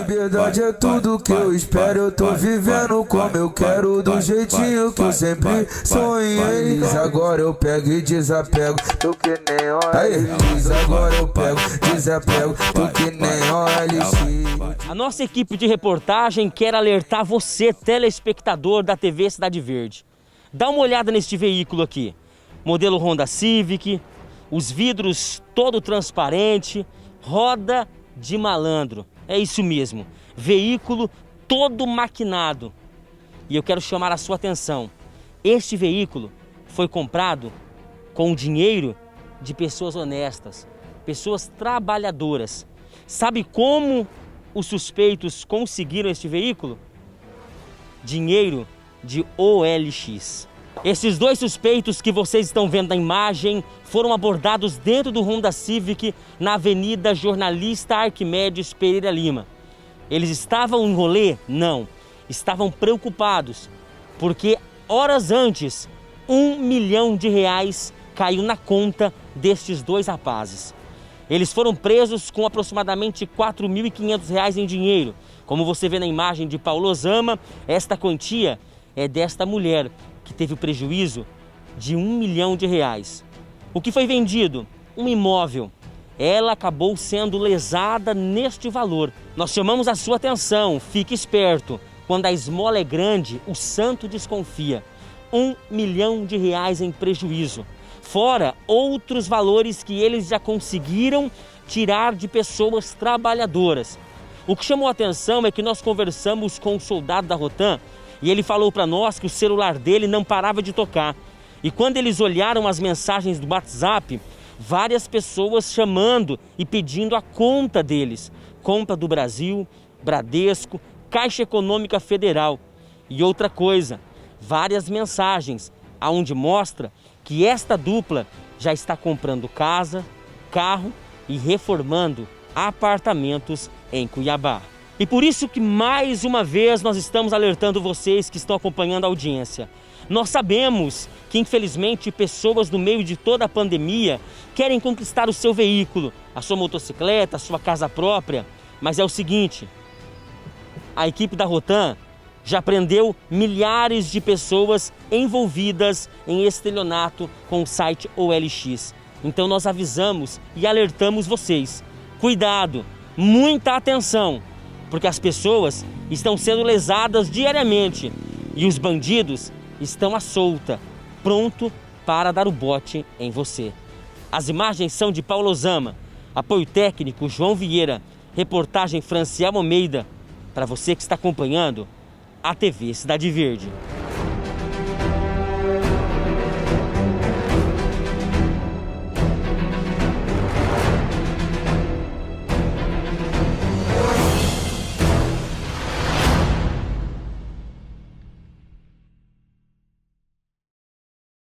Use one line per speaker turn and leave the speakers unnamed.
liberdade é tudo que eu espero. Eu tô vivendo como eu quero, do jeitinho que eu sempre sonhei. Agora eu pego e desapego, tô que nem OLX. Agora eu pego, desapego, tô que nem OLX.
A nossa equipe de reportagem quer alertar você, telespectador da TV Cidade Verde. Dá uma olhada neste veículo aqui. Modelo Honda Civic, os vidros todo transparente, roda de malandro. É isso mesmo, veículo todo maquinado. E eu quero chamar a sua atenção. Este veículo foi comprado com o dinheiro de pessoas honestas, pessoas trabalhadoras. Sabe como os suspeitos conseguiram este veículo? Dinheiro de OLX. Esses dois suspeitos que vocês estão vendo na imagem foram abordados dentro do Honda Civic na Avenida Jornalista Arquimedes Pereira Lima. Eles estavam em rolê? Não. Estavam preocupados, porque horas antes, R$1 milhão caiu na conta destes dois rapazes. Eles foram presos com aproximadamente R$4.500 em dinheiro. Como você vê na imagem de Paulo Osama, esta quantia é desta mulher, que teve o prejuízo de R$1 milhão. O que foi vendido? Um imóvel. Ela acabou sendo lesada neste valor. Nós chamamos a sua atenção, fique esperto. Quando a esmola é grande, o santo desconfia. R$1 milhão em prejuízo. Fora outros valores que eles já conseguiram tirar de pessoas trabalhadoras. O que chamou a atenção é que nós conversamos com um soldado da Rotan e ele falou para nós que o celular dele não parava de tocar. E quando eles olharam as mensagens do WhatsApp, várias pessoas chamando e pedindo a conta deles. Conta do Brasil, Bradesco, Caixa Econômica Federal. E outra coisa, várias mensagens, aonde mostra que esta dupla já está comprando casa, carro e reformando apartamentos em Cuiabá. E por isso que mais uma vez nós estamos alertando vocês que estão acompanhando a audiência. Nós sabemos que infelizmente pessoas no meio de toda a pandemia querem conquistar o seu veículo, a sua motocicleta, a sua casa própria. Mas é o seguinte, a equipe da Rotan já prendeu milhares de pessoas envolvidas em estelionato com o site OLX. Então nós avisamos e alertamos vocês. Cuidado, muita atenção, porque as pessoas estão sendo lesadas diariamente e os bandidos estão à solta, pronto para dar o bote em você. As imagens são de Paulo Osama, apoio técnico João Vieira, reportagem Franciel Almeida, para você que está acompanhando a TV Cidade Verde.